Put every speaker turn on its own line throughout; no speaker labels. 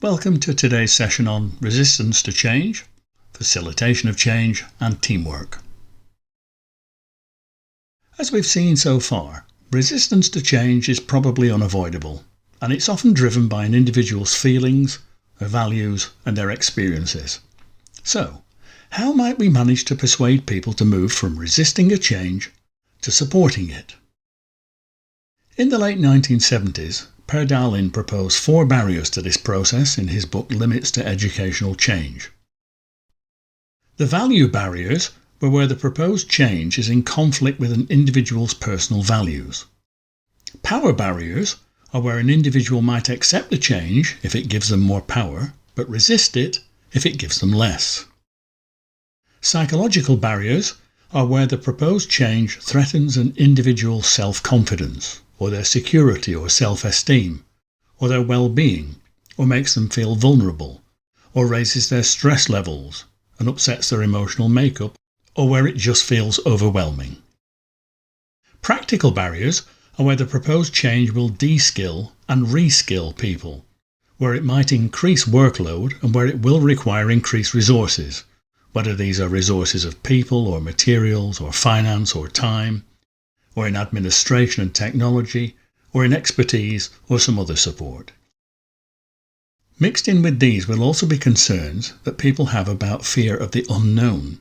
Welcome to today's session on resistance to change, facilitation of change and teamwork. As we've seen so far, resistance to change is probably unavoidable, and it's often driven by an individual's feelings, their values and their experiences. So, how might we manage to persuade people to move from resisting a change to supporting it? In the late 1970s, Per Dalin proposed 4 barriers to this process in his book Limits to Educational Change. The value barriers were where the proposed change is in conflict with an individual's personal values. Power barriers are where an individual might accept the change if it gives them more power, but resist it if it gives them less. Psychological barriers are where the proposed change threatens an individual's self-confidence, or their security or self-esteem, or their well-being, or makes them feel vulnerable, or raises their stress levels and upsets their emotional makeup, or where it just feels overwhelming. Practical barriers are where the proposed change will de-skill and re-skill people, where it might increase workload and where it will require increased resources, whether these are resources of people or materials or finance or time, or in administration and technology, or in expertise or some other support. Mixed in with these will also be concerns that people have about fear of the unknown,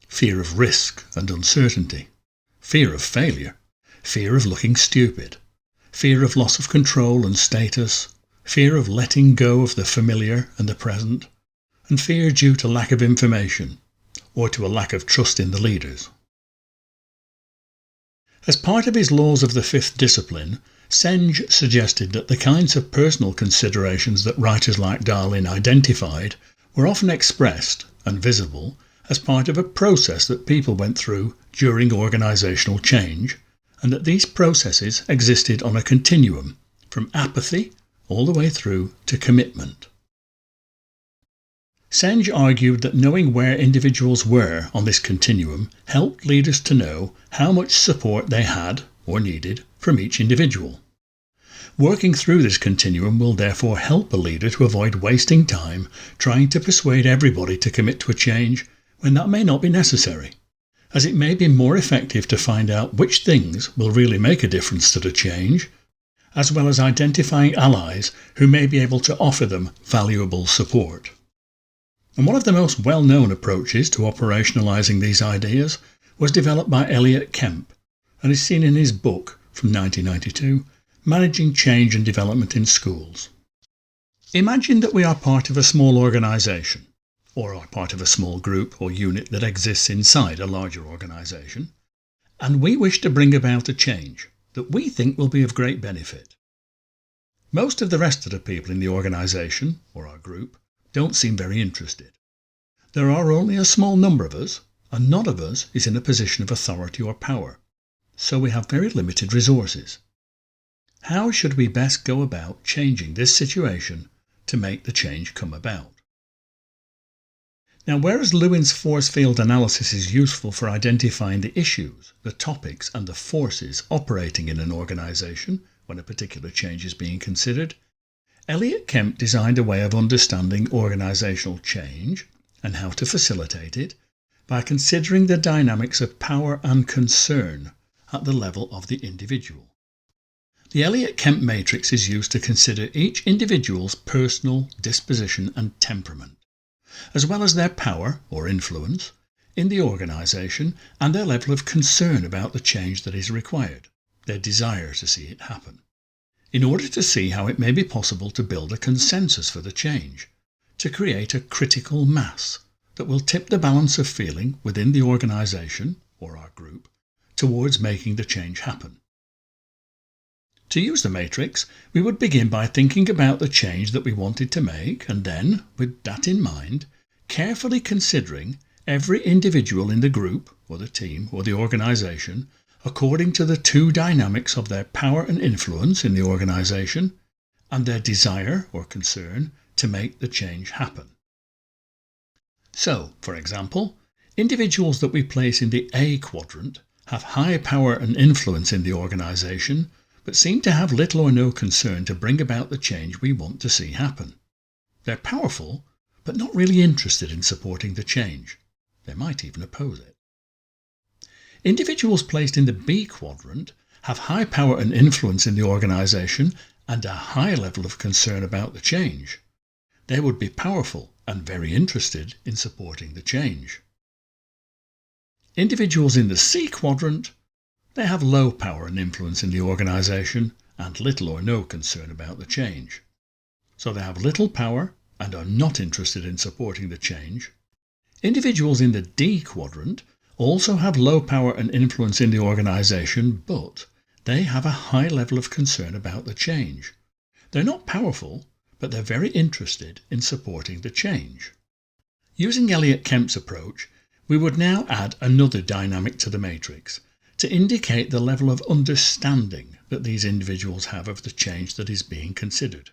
fear of risk and uncertainty, fear of failure, fear of looking stupid, fear of loss of control and status, fear of letting go of the familiar and the present, and fear due to lack of information or to a lack of trust in the leaders. As part of his Laws of the Fifth Discipline, Senge suggested that the kinds of personal considerations that writers like Dalin identified were often expressed and visible as part of a process that people went through during organisational change, and that these processes existed on a continuum from apathy all the way through to commitment. Senge argued that knowing where individuals were on this continuum helped leaders to know how much support they had or needed from each individual. Working through this continuum will therefore help a leader to avoid wasting time trying to persuade everybody to commit to a change when that may not be necessary, as it may be more effective to find out which things will really make a difference to the change, as well as identifying allies who may be able to offer them valuable support. And one of the most well-known approaches to operationalising these ideas was developed by Elliot Kemp and is seen in his book from 1992, Managing Change and Development in Schools. Imagine that we are part of a small organisation, or are part of a small group or unit that exists inside a larger organisation, and we wish to bring about a change that we think will be of great benefit. Most of the rest of the people in the organisation, or our group, don't seem very interested. There are only a small number of us, and none of us is in a position of authority or power, so we have very limited resources. How should we best go about changing this situation to make the change come about? Now, whereas Lewin's force field analysis is useful for identifying the issues, the topics and the forces operating in an organisation when a particular change is being considered, Elliot Kemp designed a way of understanding organisational change and how to facilitate it by considering the dynamics of power and concern at the level of the individual. The Elliot Kemp matrix is used to consider each individual's personal disposition and temperament, as well as their power or influence in the organisation and their level of concern about the change that is required, their desire to see it happen, in order to see how it may be possible to build a consensus for the change, to create a critical mass that will tip the balance of feeling within the organisation, or our group, towards making the change happen. To use the matrix, we would begin by thinking about the change that we wanted to make and then, with that in mind, carefully considering every individual in the group, or the team, or the organisation according to the 2 dynamics of their power and influence in the organisation and their desire or concern to make the change happen. So, for example, individuals that we place in the A quadrant have high power and influence in the organisation, but seem to have little or no concern to bring about the change we want to see happen. They're powerful, but not really interested in supporting the change. They might even oppose it. Individuals placed in the B quadrant have high power and influence in the organisation and a high level of concern about the change. They would be powerful and very interested in supporting the change. Individuals in the C quadrant, they have low power and influence in the organisation and little or no concern about the change. So they have little power and are not interested in supporting the change. Individuals in the D quadrant also have low power and influence in the organisation, but they have a high level of concern about the change. They're not powerful, but they're very interested in supporting the change. Using Elliott-Kemp's approach, we would now add another dynamic to the matrix to indicate the level of understanding that these individuals have of the change that is being considered.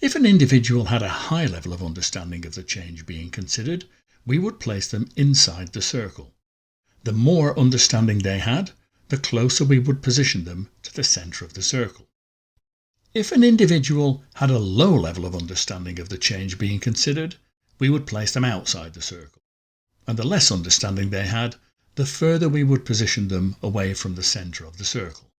If an individual had a high level of understanding of the change being considered, we would place them inside the circle. The more understanding they had, the closer we would position them to the centre of the circle. If an individual had a low level of understanding of the change being considered, we would place them outside the circle. And the less understanding they had, the further we would position them away from the centre of the circle.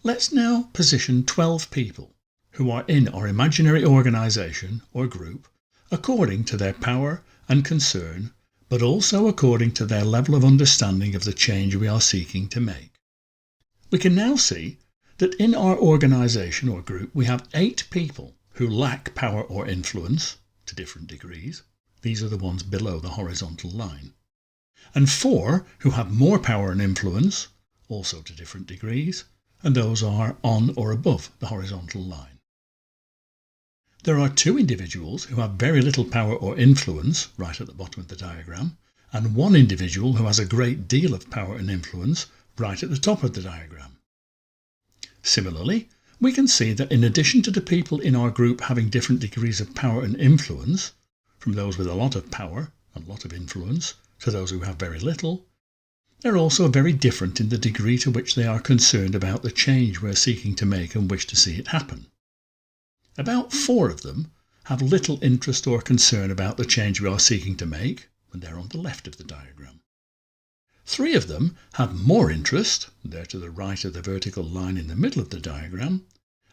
Let's now position 12 people who are in our imaginary organisation or group according to their power and concern, but also according to their level of understanding of the change we are seeking to make. We can now see that in our organisation or group we have 8 people who lack power or influence to different degrees. These are the ones below the horizontal line. And 4 who have more power and influence, also to different degrees, and those are on or above the horizontal line. There are 2 individuals who have very little power or influence right at the bottom of the diagram, and 1 individual who has a great deal of power and influence right at the top of the diagram. Similarly, we can see that in addition to the people in our group having different degrees of power and influence, from those with a lot of power and a lot of influence to those who have very little, they're also very different in the degree to which they are concerned about the change we're seeking to make and wish to see it happen. About 4 of them have little interest or concern about the change we are seeking to make, and they're on the left of the diagram. 3 of them have more interest, and they're to the right of the vertical line in the middle of the diagram,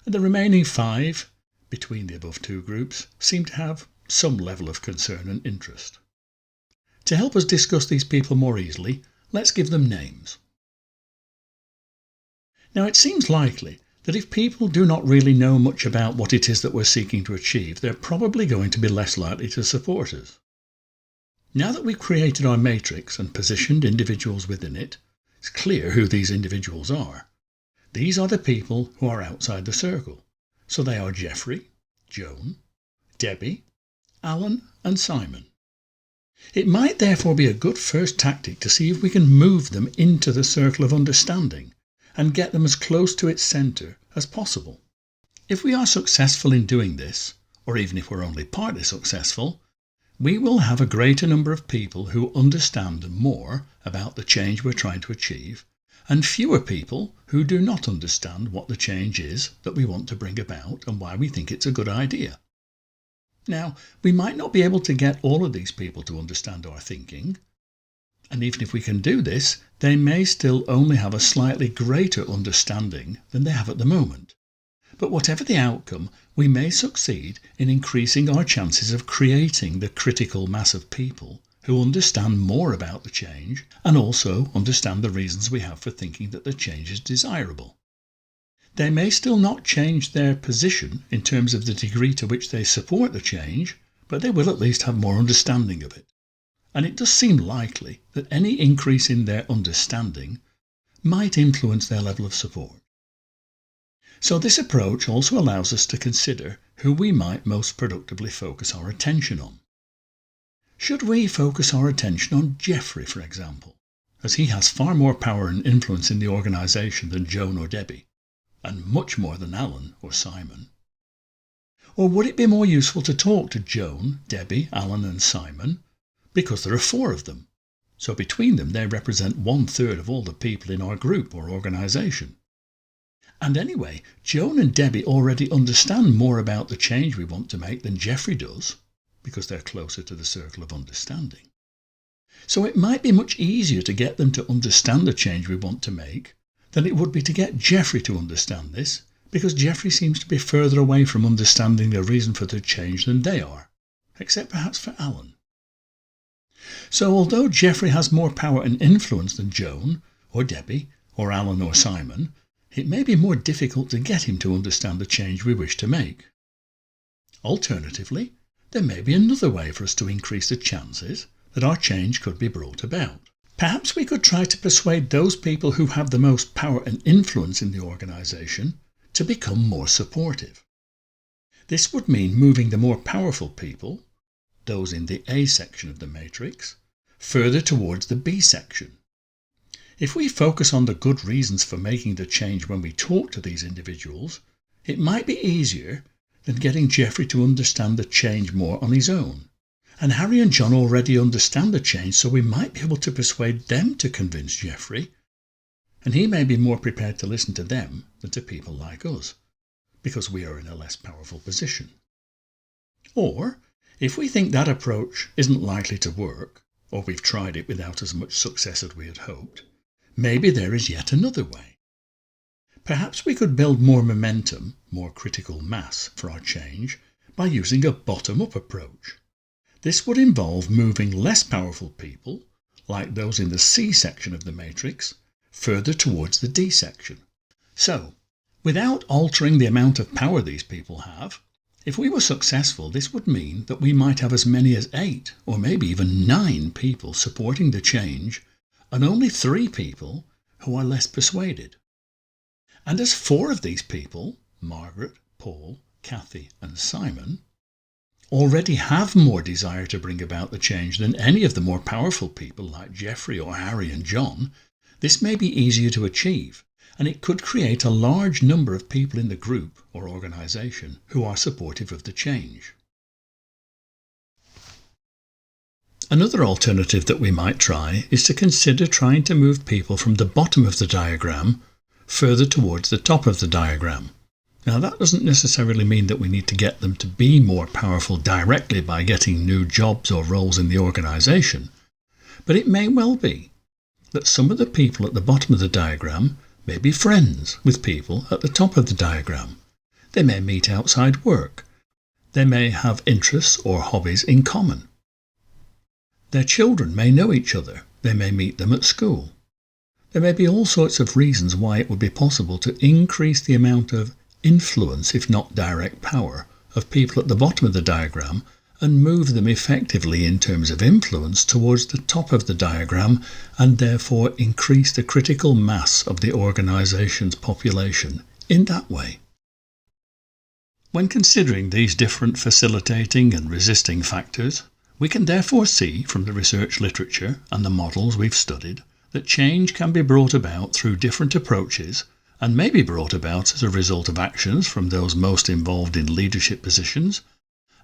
and the remaining 5, between the above 2 groups, seem to have some level of concern and interest. To help us discuss these people more easily, let's give them names. Now it seems likely that if people do not really know much about what it is that we're seeking to achieve, they're probably going to be less likely to support us. Now that we've created our matrix and positioned individuals within it, it's clear who these individuals are. These are the people who are outside the circle. So they are Jeffrey, Joan, Debbie, Alan and Simon. It might therefore be a good first tactic to see if we can move them into the circle of understanding and get them as close to its centre as possible. If we are successful in doing this, or even if we're only partly successful, we will have a greater number of people who understand more about the change we're trying to achieve, and fewer people who do not understand what the change is that we want to bring about and why we think it's a good idea. Now, we might not be able to get all of these people to understand our thinking, and even if we can do this, they may still only have a slightly greater understanding than they have at the moment. But whatever the outcome, we may succeed in increasing our chances of creating the critical mass of people who understand more about the change and also understand the reasons we have for thinking that the change is desirable. They may still not change their position in terms of the degree to which they support the change, but they will at least have more understanding of it. And it does seem likely that any increase in their understanding might influence their level of support. So this approach also allows us to consider who we might most productively focus our attention on. Should we focus our attention on Jeffrey, for example, as he has far more power and influence in the organisation than Joan or Debbie, and much more than Alan or Simon? Or would it be more useful to talk to Joan, Debbie, Alan and Simon, because there are 4 of them, so between them they represent 1/3 of all the people in our group or organisation? And anyway, Joan and Debbie already understand more about the change we want to make than Geoffrey does, because they're closer to the circle of understanding. So it might be much easier to get them to understand the change we want to make than it would be to get Geoffrey to understand this, because Geoffrey seems to be further away from understanding the reason for the change than they are, except perhaps for Alan. So although Geoffrey has more power and influence than Joan, or Debbie, or Alan or Simon, it may be more difficult to get him to understand the change we wish to make. Alternatively, there may be another way for us to increase the chances that our change could be brought about. Perhaps we could try to persuade those people who have the most power and influence in the organisation to become more supportive. This would mean moving the more powerful people, those in the A section of the matrix, further towards the B section. If we focus on the good reasons for making the change when we talk to these individuals, it might be easier than getting Geoffrey to understand the change more on his own. And Harry and John already understand the change, so we might be able to persuade them to convince Geoffrey, and he may be more prepared to listen to them than to people like us, because we are in a less powerful position. Or, if we think that approach isn't likely to work, or we've tried it without as much success as we had hoped, maybe there is yet another way. Perhaps we could build more momentum, more critical mass for our change by using a bottom-up approach. This would involve moving less powerful people, like those in the C section of the matrix, further towards the D section. So, without altering the amount of power these people have, if we were successful, this would mean that we might have as many as 8 or maybe even 9 people supporting the change, and only 3 people who are less persuaded. And as 4 of these people, Margaret, Paul, Kathy and Simon, already have more desire to bring about the change than any of the more powerful people like Geoffrey or Harry and John, this may be easier to achieve, and it could create a large number of people in the group or organisation who are supportive of the change. Another alternative that we might try is to consider trying to move people from the bottom of the diagram further towards the top of the diagram. Now that doesn't necessarily mean that we need to get them to be more powerful directly by getting new jobs or roles in the organisation, but it may well be that some of the people at the bottom of the diagram may be friends with people at the top of the diagram. They may meet outside work. They may have interests or hobbies in common. Their children may know each other. They may meet them at school. There may be all sorts of reasons why it would be possible to increase the amount of influence, if not direct power, of people at the bottom of the diagram and move them effectively in terms of influence towards the top of the diagram and therefore increase the critical mass of the organisation's population in that way. When considering these different facilitating and resisting factors, we can therefore see from the research literature and the models we've studied that change can be brought about through different approaches and may be brought about as a result of actions from those most involved in leadership positions,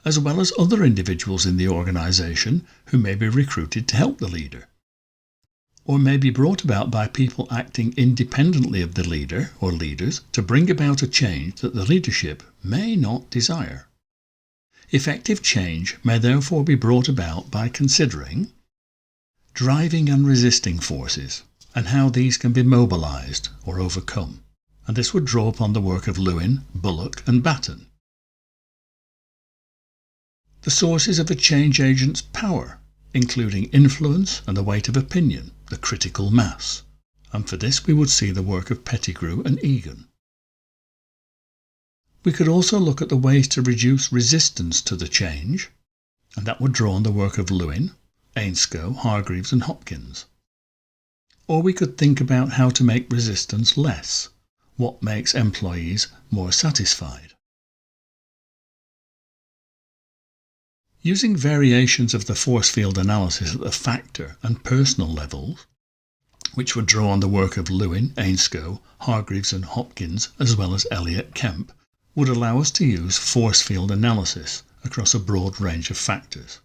as well as other individuals in the organisation who may be recruited to help the leader, or may be brought about by people acting independently of the leader or leaders to bring about a change that the leadership may not desire. Effective change may therefore be brought about by considering driving and resisting forces and how these can be mobilised or overcome, and this would draw upon the work of Lewin, Bullock and Batten. The sources of a change agent's power, including influence and the weight of opinion, the critical mass, and for this we would see the work of Pettigrew and Egan. We could also look at the ways to reduce resistance to the change, and that would draw on the work of Lewin, Ainscough, Hargreaves and Hopkins. Or we could think about how to make resistance less, what makes employees more satisfied. Using variations of the force field analysis at the factor and personal levels, which would draw on the work of Lewin, Ainscough, Hargreaves and Hopkins, as well as Elliott Kemp, would allow us to use force field analysis across a broad range of factors.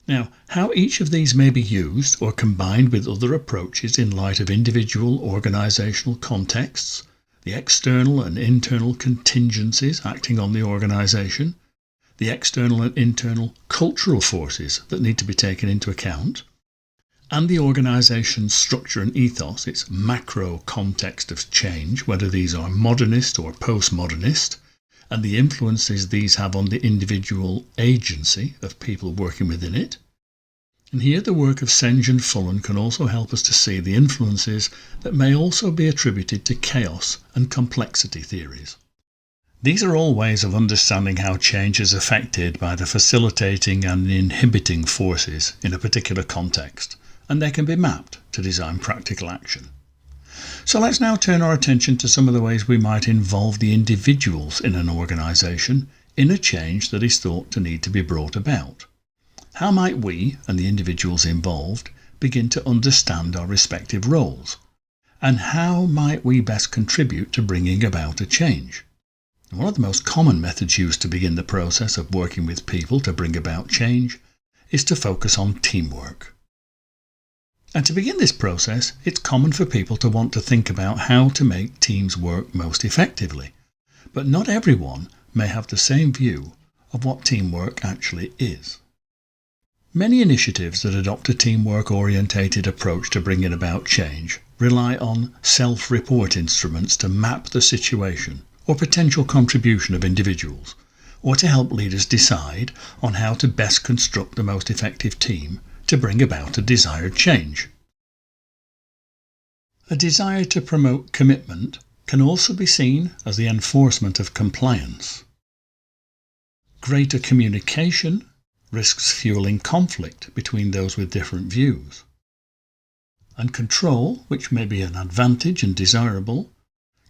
Now, how each of these may be used or combined with other approaches in light of individual organisational contexts, the external and internal contingencies acting on the organisation, the external and internal cultural forces that need to be taken into account, and the organisation's structure and ethos, its macro context of change, whether these are modernist or postmodernist, and the influences these have on the individual agency of people working within it. And here the work of Senge and Fullen can also help us to see the influences that may also be attributed to chaos and complexity theories. These are all ways of understanding how change is affected by the facilitating and inhibiting forces in a particular context, and they can be mapped to design practical action. So let's now turn our attention to some of the ways we might involve the individuals in an organisation in a change that is thought to need to be brought about. How might we, and the individuals involved, begin to understand our respective roles? And how might we best contribute to bringing about a change? One of the most common methods used to begin the process of working with people to bring about change is to focus on teamwork. And to begin this process, it's common for people to want to think about how to make teams work most effectively. But not everyone may have the same view of what teamwork actually is. Many initiatives that adopt a teamwork-orientated approach to bringing about change rely on self-report instruments to map the situation or potential contribution of individuals, or to help leaders decide on how to best construct the most effective team to bring about a desired change. A desire to promote commitment can also be seen as the enforcement of compliance. Greater communication risks fueling conflict between those with different views. And control, which may be an advantage and desirable,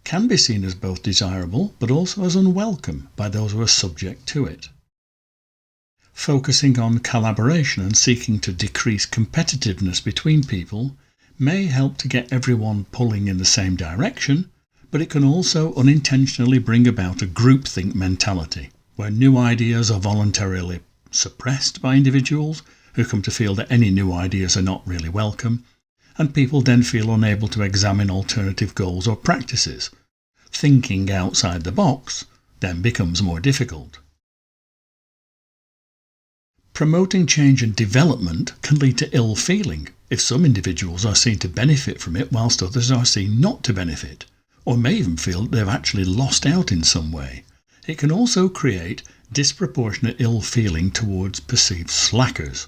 can be seen as both desirable but also as unwelcome by those who are subject to it. Focusing on collaboration and seeking to decrease competitiveness between people may help to get everyone pulling in the same direction, but it can also unintentionally bring about a groupthink mentality, where new ideas are voluntarily suppressed by individuals who come to feel that any new ideas are not really welcome, and people then feel unable to examine alternative goals or practices. Thinking outside the box then becomes more difficult. Promoting change and development can lead to ill feeling if some individuals are seen to benefit from it whilst others are seen not to benefit, or may even feel that they've actually lost out in some way. It can also create disproportionate ill feeling towards perceived slackers.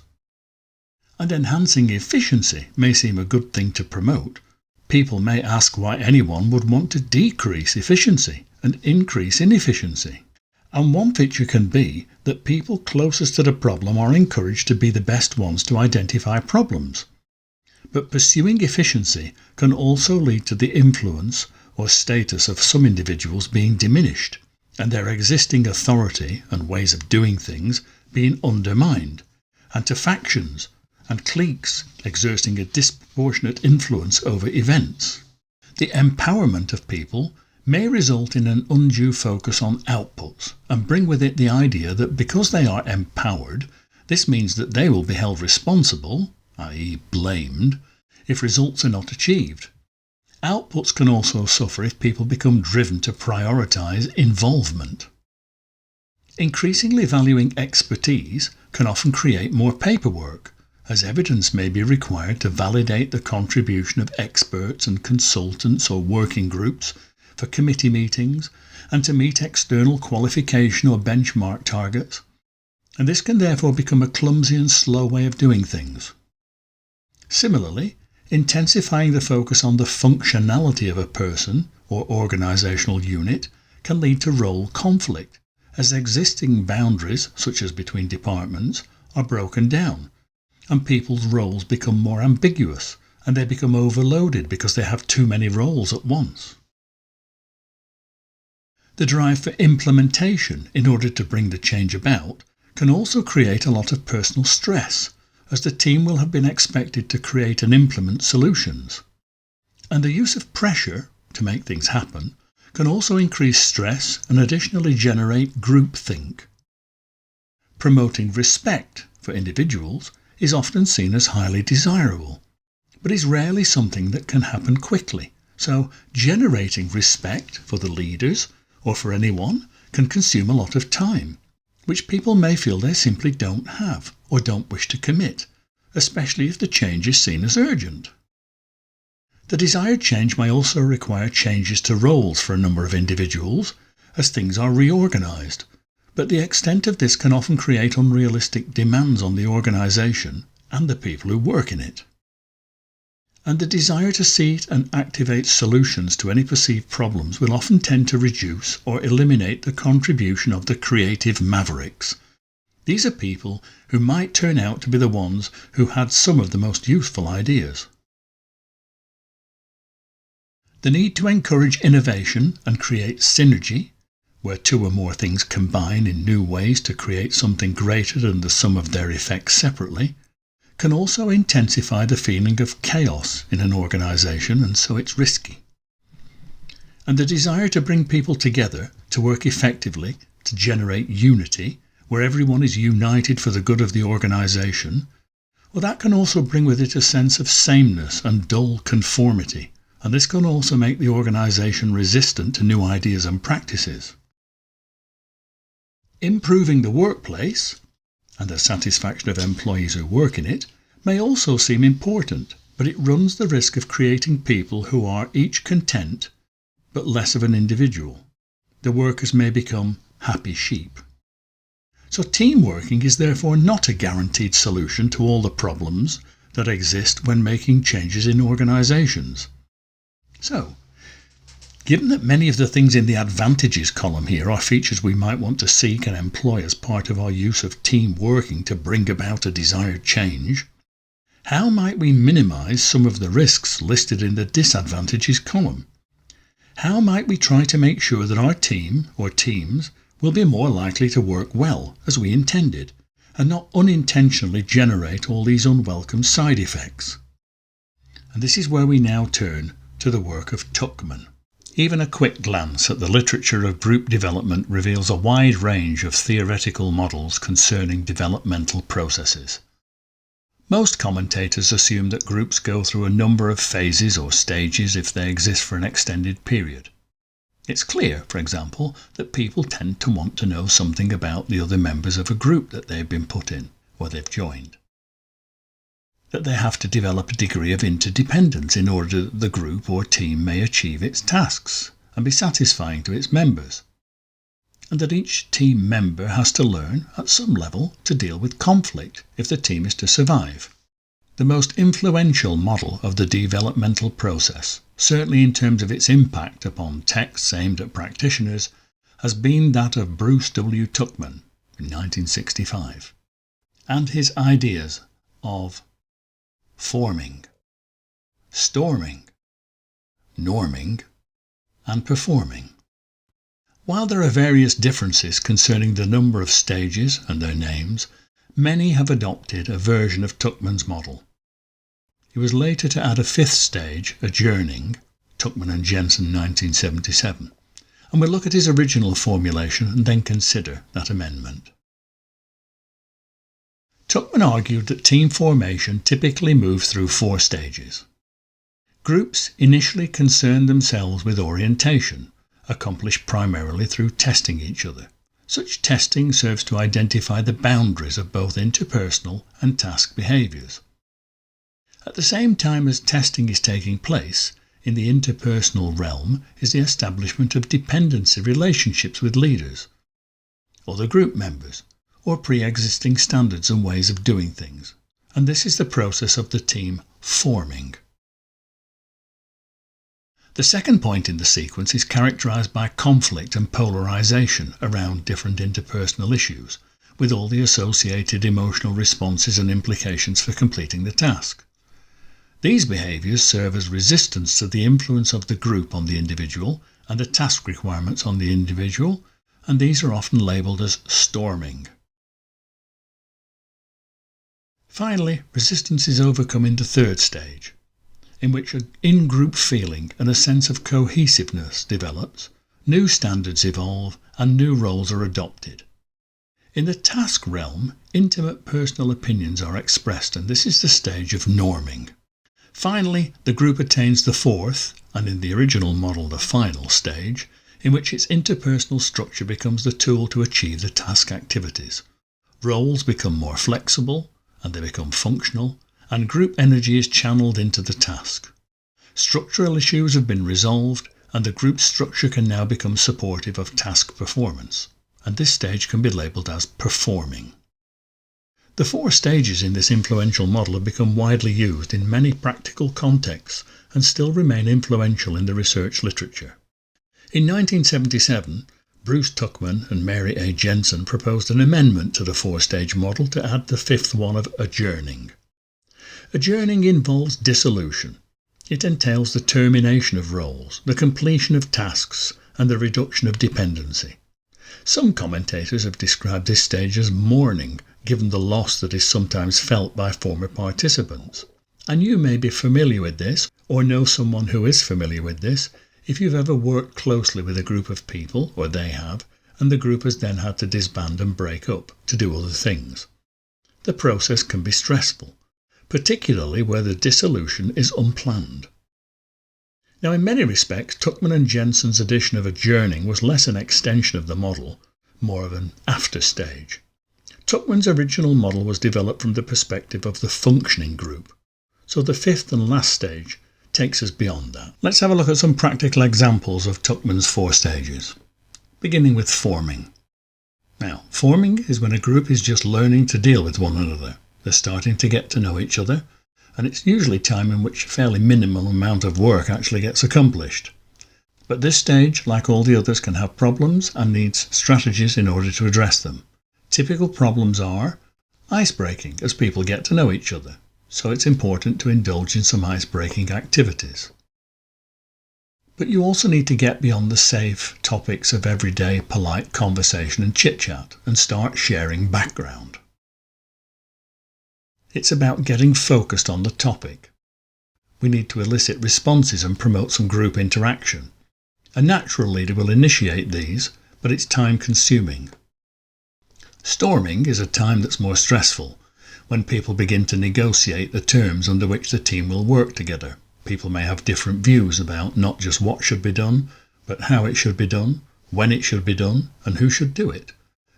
And enhancing efficiency may seem a good thing to promote. People may ask why anyone would want to decrease efficiency and increase inefficiency. And one feature can be that people closest to the problem are encouraged to be the best ones to identify problems. But pursuing efficiency can also lead to the influence or status of some individuals being diminished, and their existing authority and ways of doing things being undermined, and to factions and cliques exerting a disproportionate influence over events. The empowerment of people may result in an undue focus on outputs and bring with it the idea that because they are empowered, this means that they will be held responsible, i.e. blamed, if results are not achieved. Outputs can also suffer if people become driven to prioritise involvement. Increasingly valuing expertise can often create more paperwork, as evidence may be required to validate the contribution of experts and consultants or working groups for committee meetings and to meet external qualification or benchmark targets, and this can therefore become a clumsy and slow way of doing things. Similarly, intensifying the focus on the functionality of a person or organisational unit can lead to role conflict, as existing boundaries, such as between departments, are broken down, and people's roles become more ambiguous, and they become overloaded because they have too many roles at once. The drive for implementation in order to bring the change about can also create a lot of personal stress, as the team will have been expected to create and implement solutions. And the use of pressure to make things happen can also increase stress and additionally generate groupthink. Promoting respect for individuals is often seen as highly desirable, but is rarely something that can happen quickly, So generating respect for the leaders or for anyone can consume a lot of time, which people may feel they simply don't have or don't wish to commit, especially if the change is seen as urgent. The desired change may also require changes to roles for a number of individuals as things are reorganised, but the extent of this can often create unrealistic demands on the organisation and the people who work in it. And the desire to seek and activate solutions to any perceived problems will often tend to reduce or eliminate the contribution of the creative mavericks. These are people who might turn out to be the ones who had some of the most useful ideas. The need to encourage innovation and create synergy, where two or more things combine in new ways to create something greater than the sum of their effects separately, can also intensify the feeling of chaos in an organisation, and so it's risky. And the desire to bring people together to work effectively, to generate unity, where everyone is united for the good of the organisation, well, that can also bring with it a sense of sameness and dull conformity, and this can also make the organisation resistant to new ideas and practices. Improving the workplace and the satisfaction of employees who work in it may also seem important, but it runs the risk of creating people who are each content but less of an individual. The workers may become happy sheep. So team working is therefore not a guaranteed solution to all the problems that exist when making changes in organisations. So, given that many of the things in the advantages column here are features we might want to seek and employ as part of our use of team working to bring about a desired change, how might we minimise some of the risks listed in the disadvantages column? How might we try to make sure that our team or teams will be more likely to work well as we intended and not unintentionally generate all these unwelcome side effects? And this is where we now turn to the work of Tuckman. Even a quick glance at the literature of group development reveals a wide range of theoretical models concerning developmental processes. Most commentators assume that groups go through a number of phases or stages if they exist for an extended period. It's clear, for example, that people tend to want to know something about the other members of a group that they've been put in or they've joined. That they have to develop a degree of interdependence in order that the group or team may achieve its tasks and be satisfying to its members. And that each team member has to learn, at some level, to deal with conflict if the team is to survive. The most influential model of the developmental process, certainly in terms of its impact upon texts aimed at practitioners, has been that of Bruce W. Tuckman in 1965, and his ideas of forming, storming, norming, and performing. While there are various differences concerning the number of stages and their names, many have adopted a version of Tuckman's model. He was later to add a fifth stage, adjourning, Tuckman and Jensen 1977, and we'll look at his original formulation and then consider that amendment. Tuckman argued that team formation typically moves through 4 stages. Groups initially concern themselves with orientation, accomplished primarily through testing each other. Such testing serves to identify the boundaries of both interpersonal and task behaviours. At the same time as testing is taking place, in the interpersonal realm is the establishment of dependency relationships with leaders, other group members, or pre-existing standards and ways of doing things, and this is the process of the team forming. The second point in the sequence is characterised by conflict and polarisation around different interpersonal issues, with all the associated emotional responses and implications for completing the task. These behaviours serve as resistance to the influence of the group on the individual and the task requirements on the individual, and these are often labelled as storming. Finally, resistance is overcome in the third stage, in which an in-group feeling and a sense of cohesiveness develops, new standards evolve, and new roles are adopted. In the task realm, intimate personal opinions are expressed, and this is the stage of norming. Finally, the group attains the fourth and in the original model the final stage, in which its interpersonal structure becomes the tool to achieve the task activities. Roles become more flexible, and they become functional, and group energy is channeled into the task. Structural issues have been resolved, and the group structure can now become supportive of task performance, and this stage can be labelled as performing. The 4 stages in this influential model have become widely used in many practical contexts and still remain influential in the research literature. In 1977, Bruce Tuckman and Mary A. Jensen proposed an amendment to the 4-stage model to add the 5th one of adjourning. Adjourning involves dissolution. It entails the termination of roles, the completion of tasks, and the reduction of dependency. Some commentators have described this stage as mourning, given the loss that is sometimes felt by former participants. And you may be familiar with this, or know someone who is familiar with this, if you've ever worked closely with a group of people, or they have, and the group has then had to disband and break up to do other things. The process can be stressful, particularly where the dissolution is unplanned. Now, in many respects, Tuckman and Jensen's addition of adjourning was less an extension of the model, more of an after stage. Tuckman's original model was developed from the perspective of the functioning group, so the 5th and last stage takes us beyond that. Let's have a look at some practical examples of Tuckman's 4 stages, beginning with forming. Now, forming is when a group is just learning to deal with one another. They're starting to get to know each other, and it's usually time in which a fairly minimal amount of work actually gets accomplished. But this stage, like all the others, can have problems and needs strategies in order to address them. Typical problems are ice-breaking as people get to know each other, so it's important to indulge in some ice-breaking activities. But you also need to get beyond the safe topics of everyday polite conversation and chit-chat and start sharing background. It's about getting focused on the topic. We need to elicit responses and promote some group interaction. A natural leader will initiate these, but it's time-consuming. Storming is a time that's more stressful, when people begin to negotiate the terms under which the team will work together. People may have different views about not just what should be done, but how it should be done, when it should be done, and who should do it.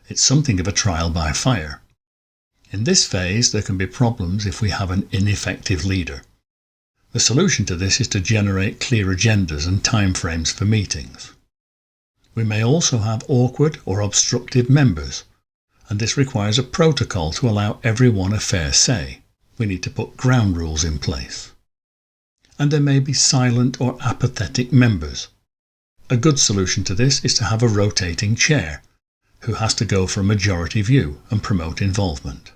It's something of a trial by fire. In this phase, there can be problems if we have an ineffective leader. The solution to this is to generate clear agendas and timeframes for meetings. We may also have awkward or obstructive members, and this requires a protocol to allow everyone a fair say. We need to put ground rules in place. And there may be silent or apathetic members. A good solution to this is to have a rotating chair, who has to go for a majority view and promote involvement.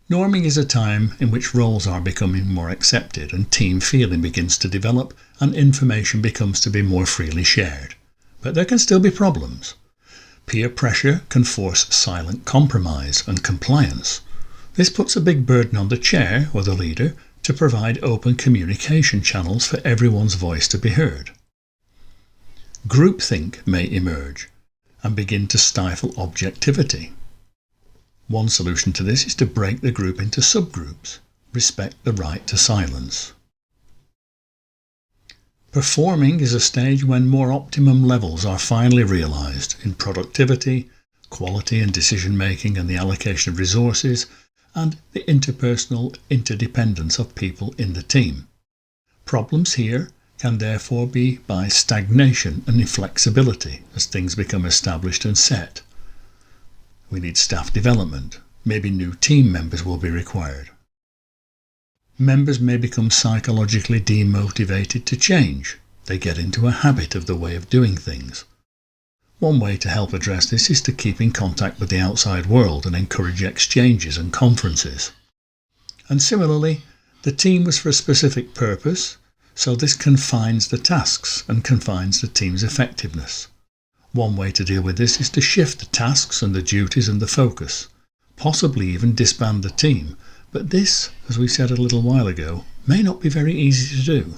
Norming is a time in which roles are becoming more accepted and team feeling begins to develop and information becomes to be more freely shared. But there can still be problems. Peer pressure can force silent compromise and compliance. This puts a big burden on the chair or the leader to provide open communication channels for everyone's voice to be heard. Groupthink may emerge and begin to stifle objectivity. One solution to this is to break the group into subgroups. Respect the right to silence. Performing is a stage when more optimum levels are finally realised in productivity, quality and decision making and the allocation of resources, and the interpersonal interdependence of people in the team. Problems here can therefore be by stagnation and inflexibility as things become established and set. We need staff development. Maybe new team members will be required. Members may become psychologically demotivated to change. They get into a habit of the way of doing things. One way to help address this is to keep in contact with the outside world and encourage exchanges and conferences. And similarly, the team was for a specific purpose, so this confines the tasks and confines the team's effectiveness. One way to deal with this is to shift the tasks and the duties and the focus, possibly even disband the team, but this, as we said a little while ago, may not be very easy to do.